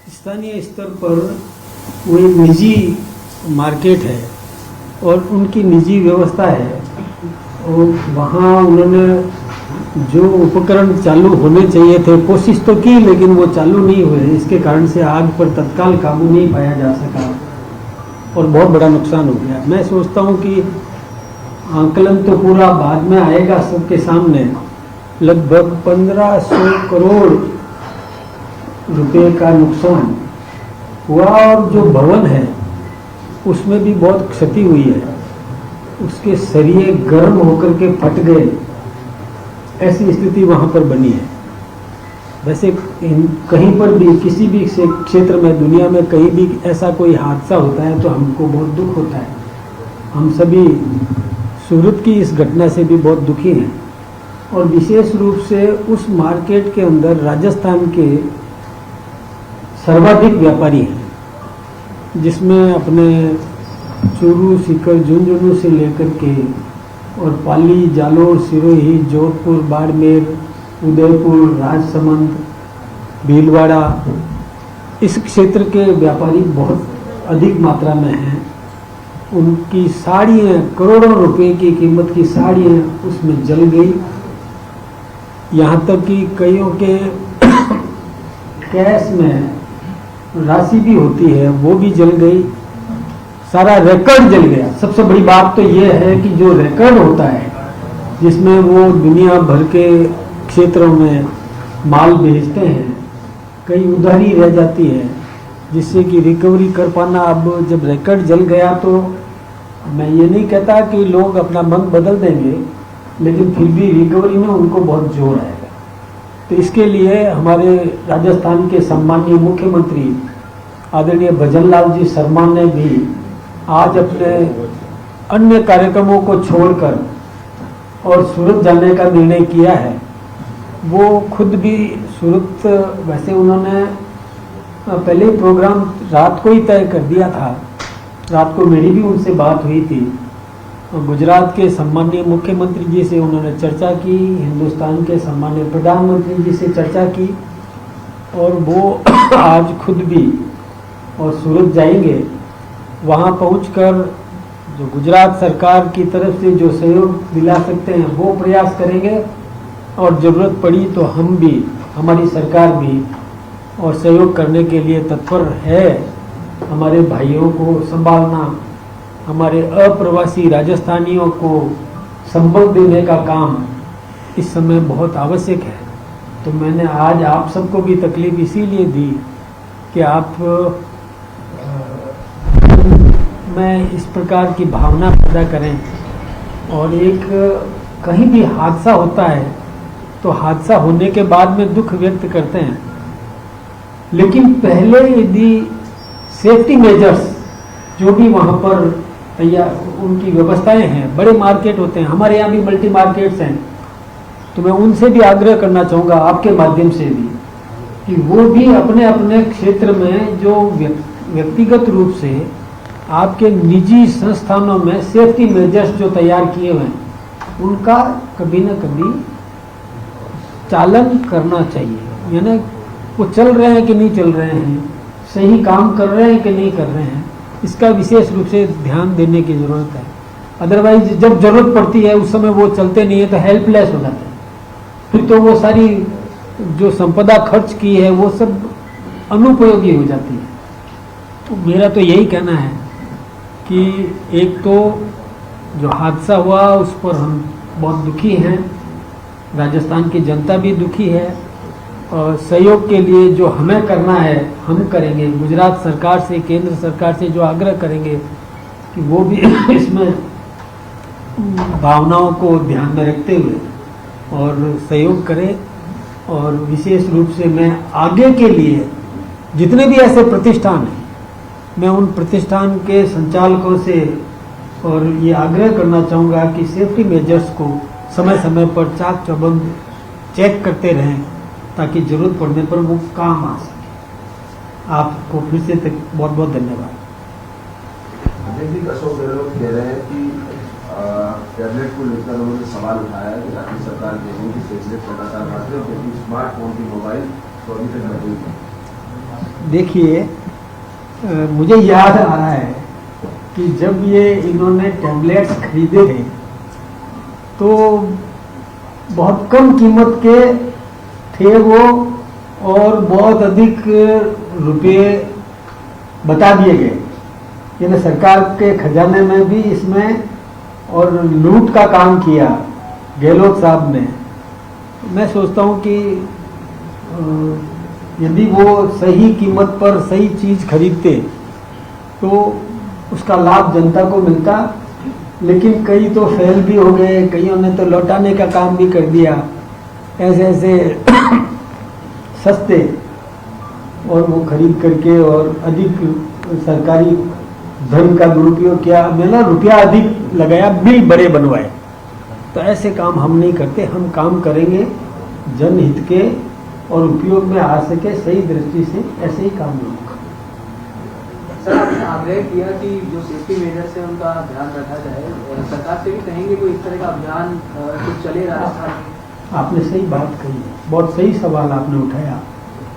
स्थानीय स्तर पर वो एक निजी मार्केट है और उनकी निजी व्यवस्था है और वहाँ उन्होंने जो उपकरण चालू होने चाहिए थे कोशिश तो की, लेकिन वो चालू नहीं हुए। इसके कारण से आग पर तत्काल काबू नहीं पाया जा सका और बहुत बड़ा नुकसान हो गया। मैं सोचता हूँ कि आंकलन तो पूरा बाद में आएगा सबके सामने, लगभग 1500 करोड़ रुपए का नुकसान हुआ और जो भवन है उसमें भी बहुत क्षति हुई है। उसके सरिये गर्म होकर के फट गए, ऐसी स्थिति वहाँ पर बनी है। वैसे कहीं पर भी किसी भी क्षेत्र में दुनिया में कहीं भी ऐसा कोई हादसा होता है तो हमको बहुत दुख होता है। हम सभी सूरत की इस घटना से भी बहुत दुखी हैं और विशेष रूप से उस मार्केट के अंदर राजस्थान के सर्वाधिक व्यापारी हैं, जिसमें अपने चूरू, सीकर, झुंझुनू से लेकर के और पाली, जालोर, सिरोही, जोधपुर, बाड़मेर, उदयपुर, राजसमंद, भीलवाड़ा, इस क्षेत्र के व्यापारी बहुत अधिक मात्रा में हैं। उनकी साड़ियाँ, करोड़ों रुपए की कीमत की साड़ियाँ उसमें जल गई। यहाँ तक कि कईयों के कैश में राशि भी होती है वो भी जल गई, सारा रिकॉर्ड जल गया। सबसे बड़ी बात तो ये है कि जो रिकॉर्ड होता है जिसमें वो दुनिया भर के क्षेत्रों में माल भेजते हैं, कई उधारी रह जाती है जिससे कि रिकवरी कर पाना। अब जब रिकॉर्ड जल गया तो मैं ये नहीं कहता कि लोग अपना मन बदल देंगे, लेकिन फिर भी रिकवरी में उनको बहुत जोर आएगा। तो इसके लिए हमारे राजस्थान के सम्मानीय मुख्यमंत्री आदरणीय भजनलाल जी शर्मा ने भी आज अपने अन्य कार्यक्रमों को छोड़कर और सूरत जाने का निर्णय किया है। वो खुद भी सूरत, वैसे उन्होंने पहले ही प्रोग्राम रात को ही तय कर दिया था। रात को मेरी भी उनसे बात हुई थी और गुजरात के सम्मानीय मुख्यमंत्री जी से उन्होंने चर्चा की, हिंदुस्तान के सम्मानीय प्रधानमंत्री जी से चर्चा की और वो आज खुद भी और सूरत जाएंगे। वहाँ पहुंचकर जो गुजरात सरकार की तरफ से जो सहयोग दिला सकते हैं वो प्रयास करेंगे और ज़रूरत पड़ी तो हम भी, हमारी सरकार भी और सहयोग करने के लिए तत्पर है। हमारे भाइयों को संभालना, हमारे अप्रवासी राजस्थानियों को संबल देने का काम इस समय बहुत आवश्यक है। तो मैंने आज आप सबको भी तकलीफ इसीलिए दी कि आप में इस प्रकार की भावना पैदा करें। और एक कहीं भी हादसा होता है तो हादसा होने के बाद में दुख व्यक्त करते हैं, लेकिन पहले यदि सेफ्टी मेजर्स जो भी वहाँ पर तैयार उनकी व्यवस्थाएं हैं, बड़े मार्केट होते हैं, हमारे यहाँ भी मल्टी मार्केट्स हैं, तो मैं उनसे भी आग्रह करना चाहूँगा आपके माध्यम से भी कि वो भी अपने अपने क्षेत्र में जो व्यक्तिगत रूप से आपके निजी संस्थानों में सेफ्टी मेजर्स जो तैयार किए हुए हैं उनका कभी न कभी चालन करना चाहिए। यानी वो चल रहे हैं कि नहीं चल रहे हैं, सही काम कर रहे हैं कि नहीं कर रहे हैं, इसका विशेष रूप से ध्यान देने की ज़रूरत है। अदरवाइज जब ज़रूरत पड़ती है उस समय वो चलते नहीं है तो हेल्पलेस हो जाते हैं, फिर तो वो सारी जो संपदा खर्च की है वो सब अनुपयोगी हो जाती है। तो मेरा तो यही कहना है कि एक तो जो हादसा हुआ उस पर हम बहुत दुखी हैं, राजस्थान की जनता भी दुखी है और सहयोग के लिए जो हमें करना है हम करेंगे। गुजरात सरकार से, केंद्र सरकार से जो आग्रह करेंगे कि वो भी इसमें भावनाओं को ध्यान में रखते हुए और सहयोग करें। और विशेष रूप से मैं आगे के लिए जितने भी ऐसे प्रतिष्ठान हैं, मैं उन प्रतिष्ठान के संचालकों से और ये आग्रह करना चाहूँगा कि सेफ्टी मेजर्स को समय समय पर चाक चौबंद चेक करते रहें ताकि जरूरत पड़ने पर वो काम आ सके। आपको फिर से बहुत बहुत धन्यवाद। अशोक गहलोत कह रहे हैं कि टैबलेट को लेकर उन्होंने सवाल उठाया कि राज्य सरकार कह रही है कि टैबलेट लगातार बढ़ते हैं क्योंकि स्मार्टफोन की मोबाइल तो अभी तक बढ़ी है। देखिए, मुझे याद आ रहा है कि जब ये इन्होंने टैबलेट्स खरीदे थे तो बहुत कम कीमत के थे वो, और बहुत अधिक रुपए बता दिए गए। यानी सरकार के खजाने में भी इसमें और लूट का काम किया गहलोत साहब ने। मैं सोचता हूँ कि यदि वो सही कीमत पर सही चीज खरीदते तो उसका लाभ जनता को मिलता, लेकिन कई तो फेल भी हो गए, कईयों ने तो लौटाने का काम भी कर दिया। ऐसे ऐसे सस्ते और वो खरीद करके और अधिक सरकारी धन का दुरुपयोग किया, मैंने रुपया अधिक लगाया, बिल बड़े बनवाए। तो ऐसे काम हम नहीं करते, हम काम करेंगे जनहित के और उपयोग में आ सके सही दृष्टि से, ऐसे ही काम होगा। सर, आपने आग्रह किया कि जो सेफ्टी मेजर्स है उनका ध्यान रखा जाए, सरकार से भी कहेंगे कोई इस तरह का अभियान जो चले राजस्थान में। आपने सही बात कही है, बहुत सही सवाल आपने उठाया।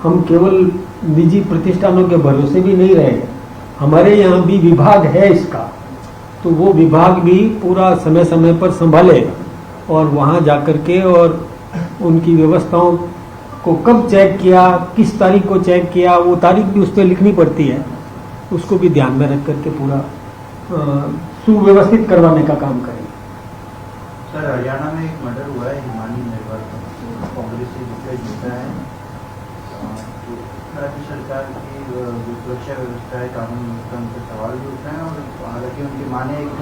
हम केवल निजी प्रतिष्ठानों के भरोसे भी नहीं रहे, हमारे यहाँ भी विभाग है इसका, तो वो विभाग भी पूरा समय समय पर संभाले और वहाँ जाकर के और उनकी व्यवस्थाओं को कब चेक किया, किस तारीख को चेक किया, वो तारीख भी उस पर लिखनी पड़ती है, उसको भी ध्यान में रख करके पूरा सुव्यवस्थित करवाने का काम करेंगे। सर, हरियाणा में एक मर्डर हुआ है, हिमानी निर्भर कांग्रेस से जिसका जीता है, तो राज्य सरकार की जो सुरक्षा व्यवस्था है, कानून व्यवस्था, उनसे सवाल भी उठे हैं। और हालांकि उनकी मां ने एक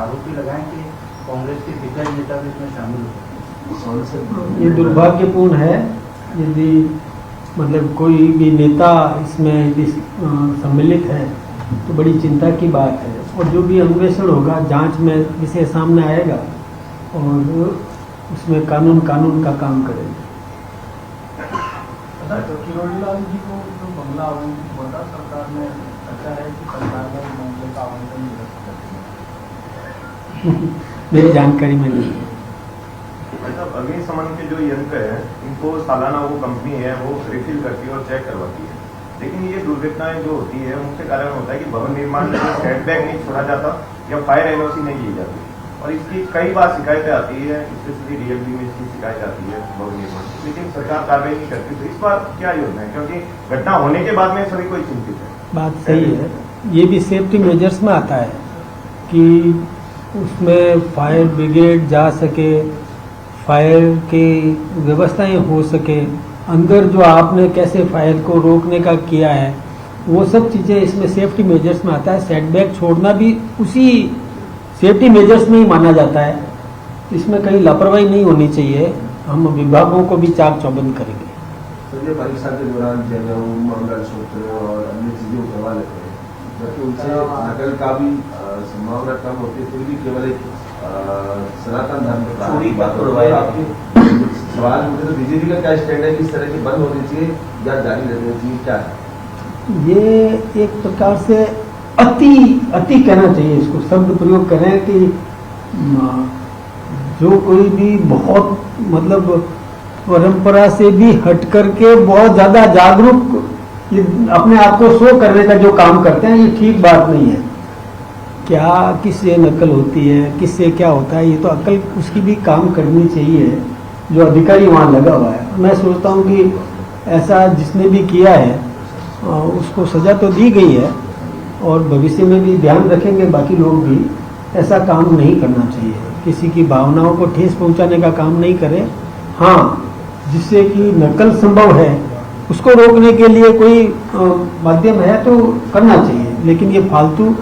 आरोपी लगाए कि कांग्रेस के दिग्गज नेता भी इसमें शामिल हो सकते। ये दुर्भाग्यपूर्ण है, यदि मतलब कोई भी नेता इसमें यदि सम्मिलित है तो बड़ी चिंता की बात है। और जो भी अन्वेषण होगा, जांच में विषय सामने आएगा और उसमें कानून का काम करेंगे। किरोड़ीलाल जी को जो बंगला आवंटित सरकार ने रखा है कि सरकार में मामले का आवंटन मेरी जानकारी में नहीं है। मतलब अग्निशमन के जो यंत्र है, इनको सालाना वो कंपनी है वो रिफिल करती है और चेक करवाती है, लेकिन ये दुर्घटनाएं जो होती है मुख्य कारण होता है कि भवन निर्माण में सेटबैक नहीं छोड़ा जाता या फायर एनओसी नहीं ली जाती, और इसकी कई बार शिकायतें आती है, स्पेशली डीएलबी में इसकी शिकायत आती है भवन निर्माण, लेकिन सरकार कार्रवाई नहीं करती। तो इस बार क्या योजना है, क्योंकि घटना होने के बाद में सभी कोई चिंतित है। बात सही है, ये भी सेफ्टी मेजर्स में आता है कि उसमें फायर ब्रिगेड जा सके, फायर की व्यवस्थाएं हो सके, अंदर जो आपने कैसे फायर को रोकने का किया है वो सब चीज़ें इसमें सेफ्टी मेजर्स में आता है। सेटबैक छोड़ना भी उसी सेफ्टी मेजर्स में ही माना जाता है, इसमें कहीं लापरवाही नहीं होनी चाहिए। हम विभागों को भी चाक चौबंद करेंगे। संजय, परीक्षा के दौरान जनेऊ, मंगलसूत्र और अन्य चीजें उठवा लेते हैं, जबकि उनसे नकल का भी संभावना कम होती है, फिर भी केवल एक सनातन धर्म की बात हो रही है। आपके सवाल मुझे तो बीजेपी का क्या स्टैंड है कि इस तरह की बंद होनी चाहिए या जारी रहनी चाहिए, क्या है? ये एक प्रकार से अति कहना चाहिए, इसको शब्द प्रयोग करें कि जो कोई भी बहुत मतलब परंपरा से भी हट करके बहुत ज्यादा जागरूक ये अपने आप को शो करने का जो काम करते हैं, ये ठीक बात नहीं है। क्या किससे नकल होती है, किससे क्या होता है, ये तो अकल उसकी भी काम करनी चाहिए जो अधिकारी वहाँ लगा हुआ है। मैं सोचता हूँ कि ऐसा जिसने भी किया है उसको सजा तो दी गई है, और भविष्य में भी ध्यान रखेंगे बाकी लोग भी, ऐसा काम नहीं करना चाहिए। किसी की भावनाओं को ठेस पहुंचाने का काम नहीं करें। हाँ, जिससे कि नकल संभव है उसको रोकने के लिए कोई माध्यम है तो करना चाहिए, लेकिन ये फालतू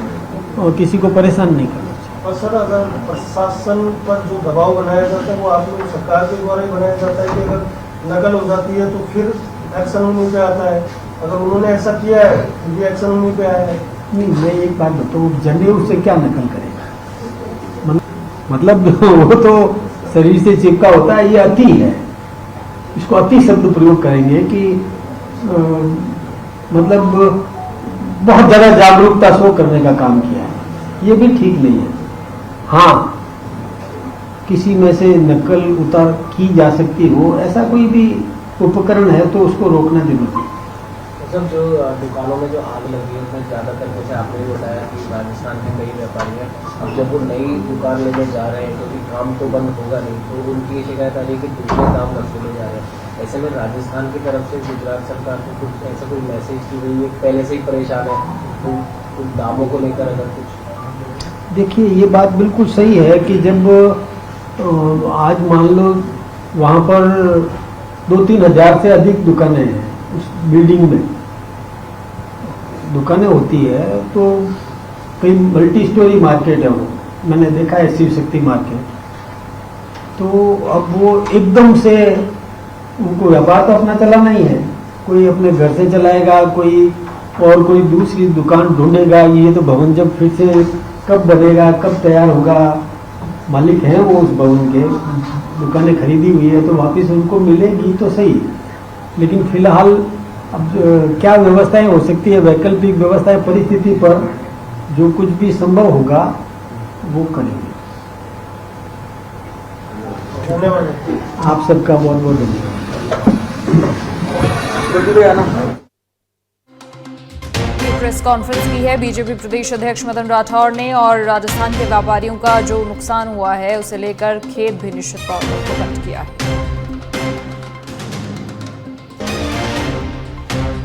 किसी को परेशान नहीं करना चाहिए। और सर, अगर प्रशासन पर जो दबाव बनाया जाता है वो आप लोग सरकार के द्वारा ही बनाया जाता है कि अगर नकल हो जाती है तो फिर एक्शन उन्हीं पे आता है, अगर उन्होंने ऐसा किया है तो ये एक्शन उन्हीं पे आया है। नहीं, मैं एक बात बताऊँ, जनेऊ से क्या नकल करेगा? मतलब वो तो शरीर से चिपका होता है, ये अति है। इसको अति शब्द प्रयोग करेंगे कि मतलब बहुत ज्यादा जागरूकता शो करने का काम किया है, ये भी ठीक नहीं है। हाँ, किसी में से नकल उतार की जा सकती हो, ऐसा कोई भी उपकरण है तो उसको रोकना जरूरी है। सब जो दुकानों में जो आग लगी है उसमें ज़्यादातर जैसे आपने भी बताया कि राजस्थान के कई व्यापारी हैं, अब जब वो नई दुकान लेने जा रहे हैं क्योंकि काम तो बंद होगा नहीं, तो उनकी शिकायत आ रही है कि दूसरे दाम वसूले जा रहे हैं। ऐसे में राजस्थान की तरफ से गुजरात सरकार को कुछ ऐसा कोई मैसेज की गई है, पहले से ही परेशान है तो कुछ दामों को लेकर अगर कुछ। देखिए ये बात बिल्कुल सही है कि जब आज मान लो वहाँ पर 2-3 हज़ार से अधिक दुकानें हैं उस बिल्डिंग में, दुकानें होती है तो कई मल्टी स्टोरी मार्केट है वो, मैंने देखा है शिव शक्ति मार्केट। तो अब वो एकदम से उनको व्यापार तो अपना चलाना ही है, कोई अपने घर से चलाएगा, कोई दूसरी दुकान ढूंढेगा। ये तो भवन जब फिर से कब बनेगा, कब तैयार होगा, मालिक हैं वो उस भवन के, दुकानें खरीदी हुई है तो वापस उनको मिलेगी तो सही। लेकिन फिलहाल अब क्या व्यवस्थाएं हो सकती है, वैकल्पिक व्यवस्थाएं, परिस्थिति पर जो कुछ भी संभव होगा वो करेंगे। धन्यवाद। आप सबका बहुत बहुत धन्यवाद। प्रेस कॉन्फ्रेंस की है बीजेपी प्रदेश अध्यक्ष मदन राठौर ने, और राजस्थान के व्यापारियों का जो नुकसान हुआ है उसे लेकर खेद भी निश्चित तौर पर व्यक्त किया है।